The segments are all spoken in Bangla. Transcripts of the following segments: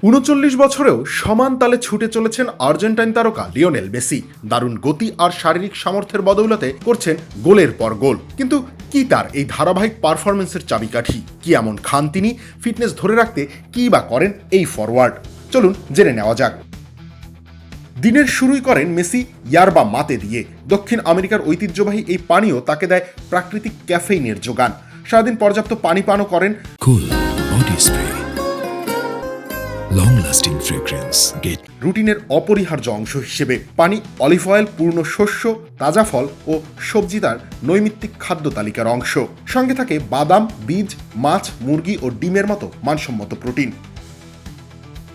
৩৯ বছরেও সমান তালে ছুটে চলেছেন আর্জেন্টাইন তারকা লিওনেল মেসি। দারুণ গতি আর শারীরিক সামর্থ্যের বদৌলতে করছেন গোলের পর গোল। কিন্তু কি তার এই ধারাবাহিক পারফরমেন্সের চাবিকাঠি? কি এমন খান তিনি ফিটনেস ধরে রাখতে? কি বা করেন এই ফরওয়ার্ড? চলুন জেনে নেওয়া যাক। দিনের শুরুই করেন মেসি ইয়ারবা মাতে দিয়ে। দক্ষিণ আমেরিকার ঐতিহ্যবাহী এই পানীয় তাকে দেয় প্রাকৃতিক ক্যাফেইনের যোগান। সারাদিন পর্যাপ্ত পানি পানও করেন। Cool body spray. Long lasting fragrance. Get রুটিনের অপরিহার্য অংশ হিসেবে পানি, অলিভ অয়েল, পূর্ণ শস্য, তাজা ফল ও সবজি তার নৈমিত্তিক খাদ্য তালিকার অংশ। সঙ্গে থাকে বাদাম, বীজ, মাছ, মুরগি ও ডিমের মতো মানসম্মত প্রোটিন।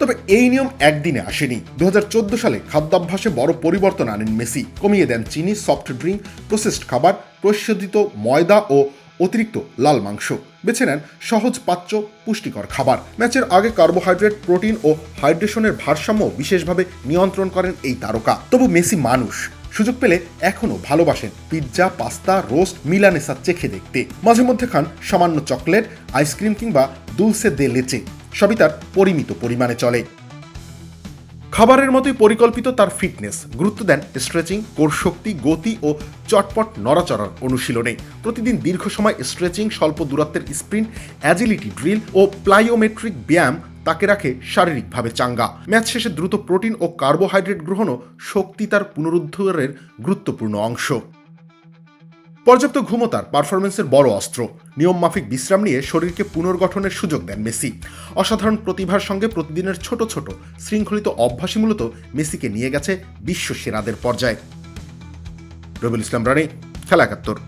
তবে এই নিয়ম একদিনে আসেনি। 2014 সালে খাদ্যাভ্যাসে বড় পরিবর্তন আনেন মেসি। কমিয়ে দেন চিনি, সফট ড্রিঙ্ক, প্রসেসড খাবার, প্রস্যোজিত ময়দা ও অতিরিক্ত লাল মাংস। বেছে নেন সহজ পাচ্য পুষ্টিকর খাবার। ম্যাচের আগে কার্বোহাইড্রেট, প্রোটিন ও হাইড্রেশনের ভারসাম্য বিশেষভাবে নিয়ন্ত্রণ করেন এই তারকা। তবু মেসি মানুষ, সুযোগ পেলে এখনও ভালোবাসেন পিৎজা, পাস্তা, রোস্ট, মিলানেসা চেখে দেখতে। মাঝে মধ্যে খান সামান্য চকলেট, আইসক্রিম কিংবা দুলসে দে লেচে। সবই তার পরিমিত পরিমাণে চলে। খাবারের মতোই পরিকল্পিত তার ফিটনেস। গুরুত্ব দেন স্ট্রেচিং, কোর শক্তি, গতি ও চটপট নড়াচড়ার অনুশীলনে। প্রতিদিন দীর্ঘ সময় স্ট্রেচিং, স্বল্প দূরত্বের স্প্রিন্ট, অ্যাজিলিটি ড্রিল ও প্লাইওমেট্রিক ব্যায়াম তাকে রাখে শারীরিকভাবে চাঙ্গা। ম্যাচ শেষে দ্রুত প্রোটিন ও কার্বোহাইড্রেট গ্রহণও শক্তি তার পুনরুদ্ধারের গুরুত্বপূর্ণ অংশ। পর্যাপ্ত ঘুমও তার পারফরমেন্সের বড় অস্ত্র। নিয়মমাফিক বিশ্রাম নিয়ে শরীরকে পুনর্গঠনের সুযোগ দেন মেসি। অসাধারণ প্রতিভার সঙ্গে প্রতিদিনের ছোট ছোট শৃঙ্খলিত অভ্যাসই মূলত মেসিকে নিয়ে গেছে বিশ্ব সেরাদের পর্যায়ে। রবিউল ইসলাম রানী, খেলা ৭১।